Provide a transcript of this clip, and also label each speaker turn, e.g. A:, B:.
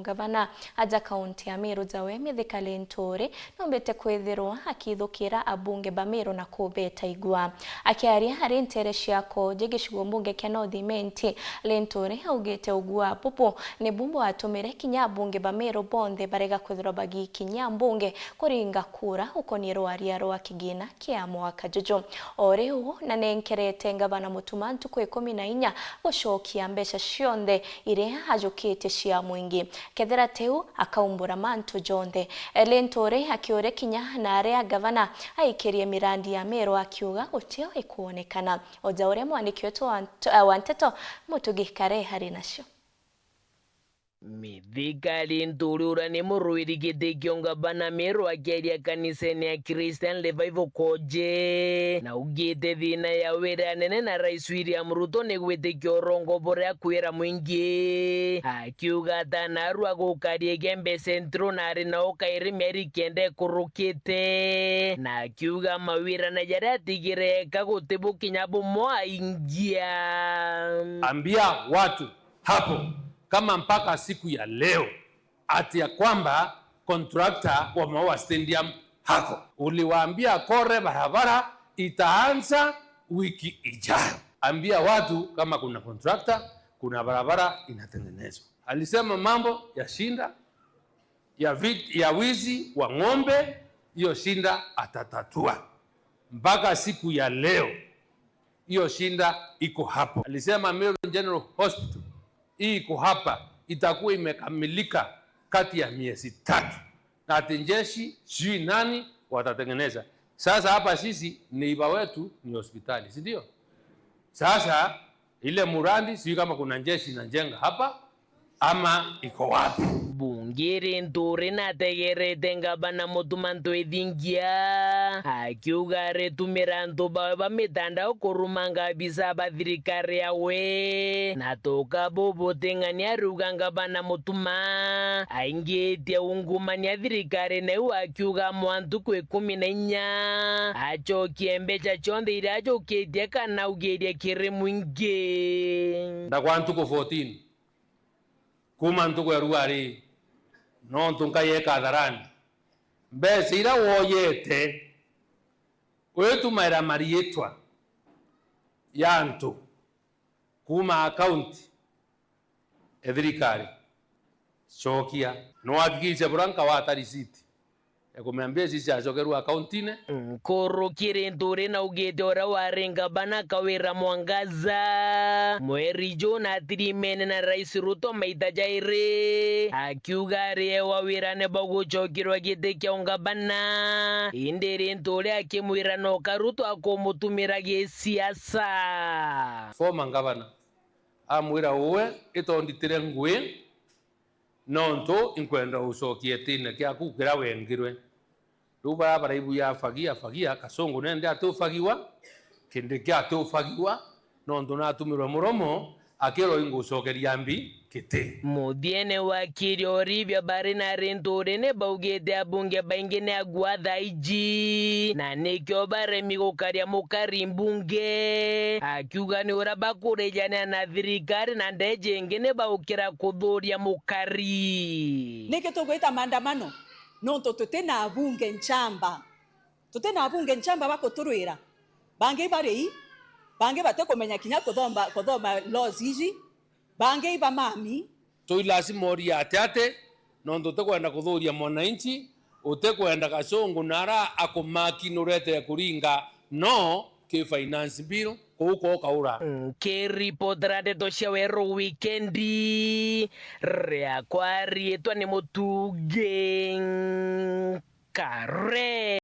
A: gavana aja kaunti ya Meru Zawe Mithika Linturi nombete kwithirwa akithukira abunge ba Meru na kubeta igwa akiaria hari ntere ciako jigicigo mbunge kia North Imenti. Linturi augite ugwa popo ni bumbo atumire kinya abunge ba Meru bonthe barega kwithirwa bagi kinya mbunge kuringa kura ukoniro ariaro kigina kia mwaka juju oriu na nenkerete gavana Mutumantu kwa 14 gucokia mbeca cionthe iria ajukite cia mwingi kethera teu akaumbura mantu jonthe. Linturi akiore kinya na aria gavana aikirie mirandi ya Meru akiuga gutio ikuonekana oja uria mwandiki wetu wa Nteto Mutugikare hari nacio.
B: Mithika Linturi ura ni muruiri giti kio gavana Meru akiaria kanisani ya Christian Revival Koje na ugite thina ya wira nene na Rais William Ruto ni gwitikio urongo buria kwira mwingi akiuga tanarua gukaria gembe centro na ari na ukairi mieri kende kurukite na akiuga mawira na jaria atigireka gutibu kinya bumwa ingia.
C: Ambia watu hapo kama mpaka siku ya leo ati ya kwamba contractor wa Maua Stadium hako. Uliwaambia kore barabara itaanza wiki ijayo. Ambia watu kama kuna contractor, kuna barabara inatengenezwa. Alisema mambo ya shinda ya wizi wa ng'ombe, hiyo shinda atatatua. Mpaka siku ya leo hiyo shinda iko hapo. Alisema Meru General Hospital hii iko hapa itakuwa imekamilika kati ya miezi 3 na atenjeshi sijui nani watatengeneza. Sasa hapa sisi neiba wetu ni hospitali, si ndio? Sasa ile murandi sijui kama kuna jeshi na jenga hapa ama iko wapi.
B: Bunge Linturi na tegerete gavana Mutumantu ithingia akiuga ritumira antu bawe ba mitandao kurumanga bisa ba thirikari yawe na toka bobotengania ruga gavana Mutuma aingitie ungumania thirikari neu akiuga mwantu kwa 14 achokie mbeca cionthe iria achokitie kana ugerie kiri mwingi
C: na kwa ntuko 14 kuma ntuko ya ruari no ntunka yeka dharani mbeca ira woyete wetu maira marietwa ya ntu kuma account thirikari cokia no hakikisha buranka wata receipt ekumeambia sisi acokeru accountine
B: Nkuru Linturi na ugite ora warenga bana kawira Mwangaza mweri Juna tirimene na Rais Ruto maita jairi akiuga rie wawira ne baguchokirwa gite kia ungabana indi Linturi akimwira no Ruto akomutumira gisiasa.
C: Former governor amwira uwe itonditire ngui nonto inkwenda ucokie tine kia kukira wengirwe ruba baraibu ya fagia kasongo nende atufagiwa kinde kia atufagiwa nonto natumirwa muromo akero ingucokeria mbi kite
B: Mudiene wakiri Orivia Barina Linturi ne baugete abunge baingi ne agwatha iji na nikyo baremi gukaria mukari mbunge akiuga ni ura bakurejana na thirikari na ndeje ingine baukira kuthuria mukari
D: niki tugwita maandamano nonto tutena abunge nchamba bako turwira bangi bari bangi batakomenya kinya kuthoma laws iji bangi iba mami
C: to lazima ori atate nonto tekwenda kuthuria mwananchi utekwenda kasongo nara akomaki nurete kuringa no ke finance bill kuko kaura
B: ke ripotrate tocia wero weekendi rea kwari etwa ni Mutuge Kare.